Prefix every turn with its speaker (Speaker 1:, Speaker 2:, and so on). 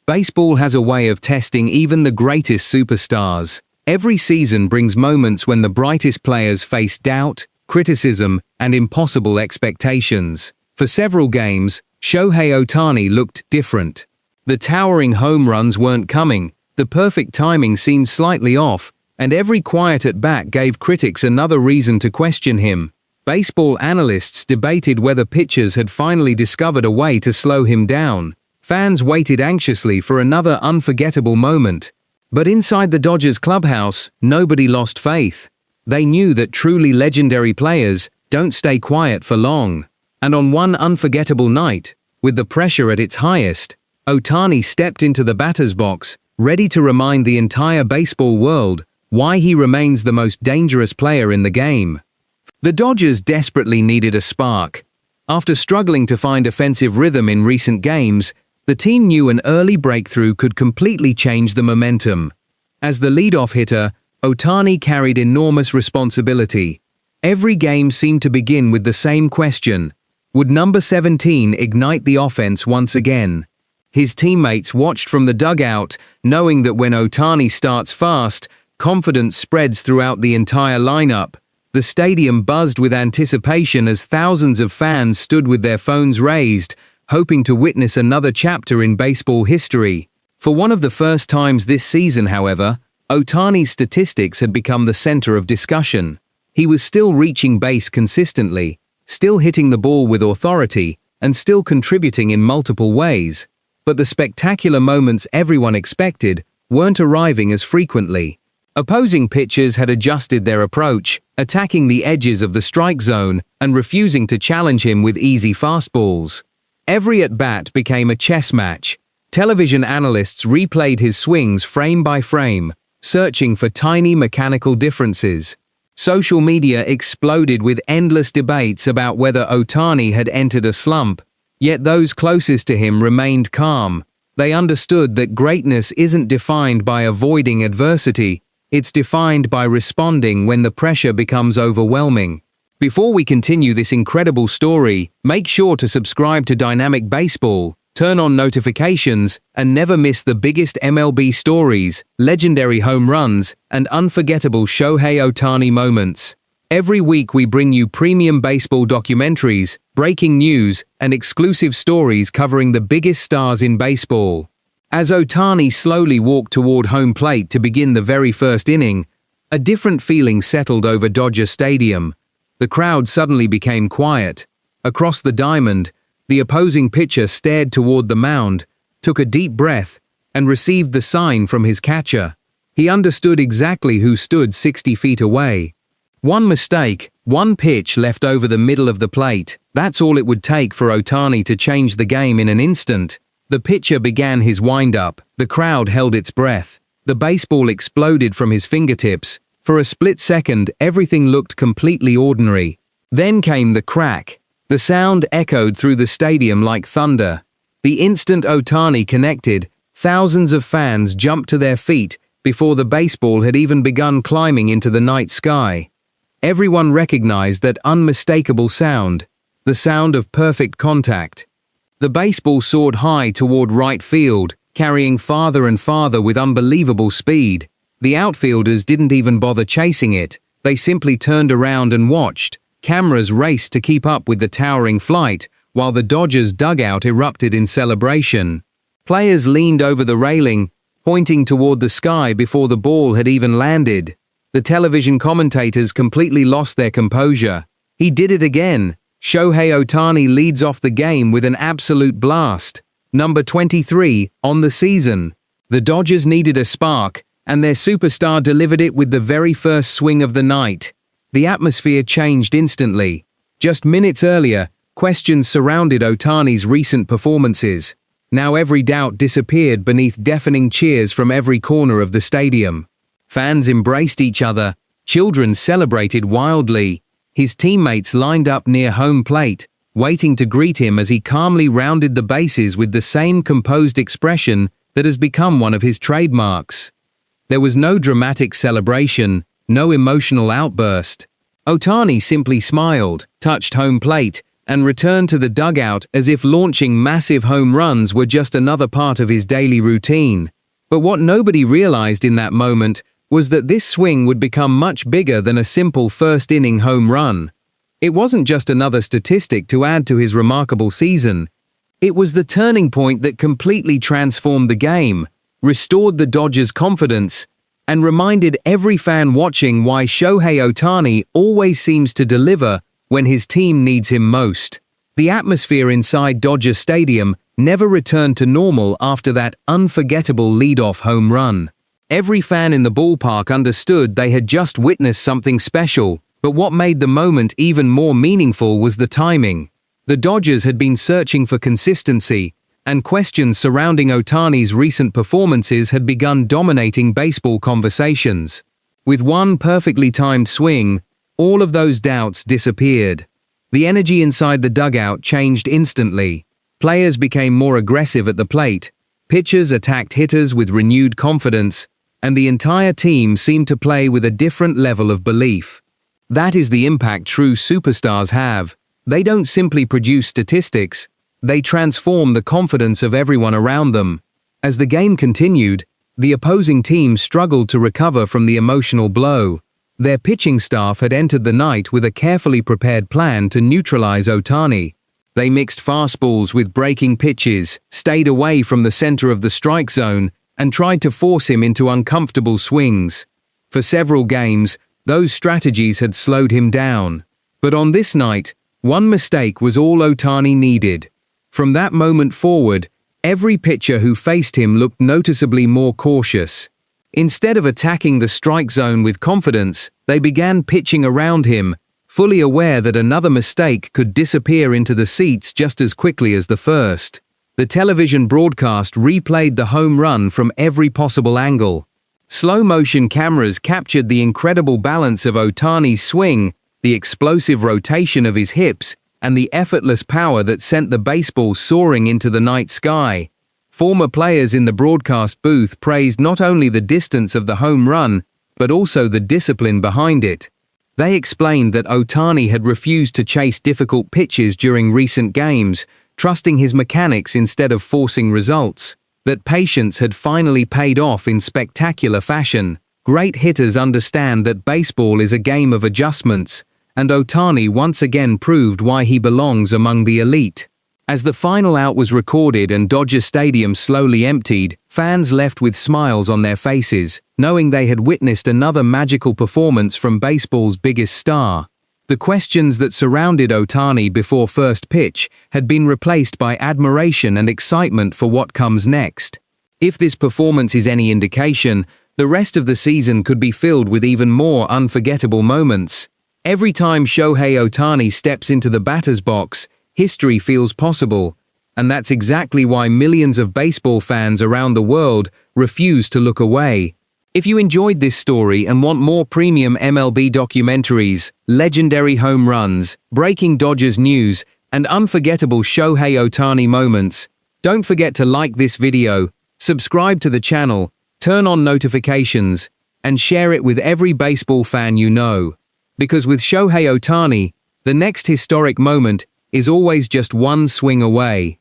Speaker 1: Baseball has a way of testing even the greatest superstars. Every season brings moments when the brightest players face doubt, criticism, and impossible expectations. For several games, Shohei Ohtani looked different. The towering home runs weren't coming, the perfect timing seemed slightly off, and every quiet at-bat gave critics another reason to question him. Baseball analysts debated whether pitchers had finally discovered a way to slow him down. Fans waited anxiously for another unforgettable moment. But inside the Dodgers clubhouse, nobody lost faith. They knew that truly legendary players don't stay quiet for long. And on one unforgettable night, with the pressure at its highest, Ohtani stepped into the batter's box, ready to remind the entire baseball world why he remains the most dangerous player in the game. The Dodgers desperately needed a spark. After struggling to find offensive rhythm in recent games, the team knew an early breakthrough could completely change the momentum. As the leadoff hitter, Ohtani carried enormous responsibility. Every game seemed to begin with the same question: would number 17 ignite the offense once again? His teammates watched from the dugout, knowing that when Ohtani starts fast, confidence spreads throughout the entire lineup. The stadium buzzed with anticipation as thousands of fans stood with their phones raised, hoping to witness another chapter in baseball history. For one of the first times this season, however, Ohtani's statistics had become the center of discussion. He was still reaching base consistently, still hitting the ball with authority, and still contributing in multiple ways. But the spectacular moments everyone expected weren't arriving as frequently. Opposing pitchers had adjusted their approach, attacking the edges of the strike zone and refusing to challenge him with easy fastballs. Every at-bat became a chess match. Television analysts replayed his swings frame by frame, searching for tiny mechanical differences. Social media exploded with endless debates about whether Ohtani had entered a slump, yet those closest to him remained calm. They understood that greatness isn't defined by avoiding adversity, it's defined by responding when the pressure becomes overwhelming. Before we continue this incredible story, make sure to subscribe to Dynamic Baseball, turn on notifications, and never miss the biggest MLB stories, legendary home runs, and unforgettable Shohei Ohtani moments. Every week we bring you premium baseball documentaries, breaking news, and exclusive stories covering the biggest stars in baseball. As Ohtani slowly walked toward home plate to begin the very first inning, a different feeling settled over Dodger Stadium. The crowd suddenly became quiet. Across the diamond, the opposing pitcher stared toward the mound, took a deep breath, and received the sign from his catcher. He understood exactly who stood 60 feet away. One mistake, one pitch left over the middle of the plate. That's all it would take for Ohtani to change the game in an instant. The pitcher began his wind-up. The crowd held its breath. The baseball exploded from his fingertips. For a split second, everything looked completely ordinary. Then came the crack. The sound echoed through the stadium like thunder. The instant Ohtani connected, thousands of fans jumped to their feet before the baseball had even begun climbing into the night sky. Everyone recognized that unmistakable sound, the sound of perfect contact. The baseball soared high toward right field, carrying farther and farther with unbelievable speed. The outfielders didn't even bother chasing it. They simply turned around and watched. Cameras raced to keep up with the towering flight, while the Dodgers' dugout erupted in celebration. Players leaned over the railing, pointing toward the sky before the ball had even landed. The television commentators completely lost their composure. He did it again. Shohei Ohtani leads off the game with an absolute blast. Number 23 on the season. The Dodgers needed a spark, and their superstar delivered it with the very first swing of the night. The atmosphere changed instantly. Just minutes earlier, questions surrounded Ohtani's recent performances. Now every doubt disappeared beneath deafening cheers from every corner of the stadium. Fans embraced each other, children celebrated wildly. His teammates lined up near home plate, waiting to greet him as he calmly rounded the bases with the same composed expression that has become one of his trademarks. There was no dramatic celebration, no emotional outburst. Ohtani simply smiled, touched home plate, and returned to the dugout as if launching massive home runs were just another part of his daily routine. But what nobody realized in that moment was that this swing would become much bigger than a simple first-inning home run. It wasn't just another statistic to add to his remarkable season. It was the turning point that completely transformed the game, restored the Dodgers' confidence, and reminded every fan watching why Shohei Ohtani always seems to deliver when his team needs him most. The atmosphere inside Dodger Stadium never returned to normal after that unforgettable leadoff home run. Every fan in the ballpark understood they had just witnessed something special, but what made the moment even more meaningful was the timing. The Dodgers had been searching for consistency, and questions surrounding Ohtani's recent performances had begun dominating baseball conversations. With one perfectly timed swing, all of those doubts disappeared. The energy inside the dugout changed instantly. Players became more aggressive at the plate, pitchers attacked hitters with renewed confidence, and the entire team seemed to play with a different level of belief. That is the impact true superstars have. They don't simply produce statistics, they transform the confidence of everyone around them. As the game continued, the opposing team struggled to recover from the emotional blow. Their pitching staff had entered the night with a carefully prepared plan to neutralize Ohtani. They mixed fastballs with breaking pitches, stayed away from the center of the strike zone, and tried to force him into uncomfortable swings. For several games, those strategies had slowed him down. But on this night, one mistake was all Ohtani needed. From that moment forward, every pitcher who faced him looked noticeably more cautious. Instead of attacking the strike zone with confidence, they began pitching around him, fully aware that another mistake could disappear into the seats just as quickly as the first. The television broadcast replayed the home run from every possible angle. Slow-motion cameras captured the incredible balance of Ohtani's swing, the explosive rotation of his hips, and the effortless power that sent the baseball soaring into the night sky. Former players in the broadcast booth praised not only the distance of the home run, but also the discipline behind it. They explained that Ohtani had refused to chase difficult pitches during recent games, trusting his mechanics instead of forcing results. That patience had finally paid off in spectacular fashion. Great hitters understand that baseball is a game of adjustments, and Ohtani once again proved why he belongs among the elite. As the final out was recorded and Dodger Stadium slowly emptied, fans left with smiles on their faces, knowing they had witnessed another magical performance from baseball's biggest star. The questions that surrounded Ohtani before first pitch had been replaced by admiration and excitement for what comes next. If this performance is any indication, the rest of the season could be filled with even more unforgettable moments. Every time Shohei Ohtani steps into the batter's box, history feels possible, and that's exactly why millions of baseball fans around the world refuse to look away. If you enjoyed this story and want more premium MLB documentaries, legendary home runs, breaking Dodgers news, and unforgettable Shohei Ohtani moments, don't forget to like this video, subscribe to the channel, turn on notifications, and share it with every baseball fan you know. Because with Shohei Ohtani, the next historic moment is always just one swing away.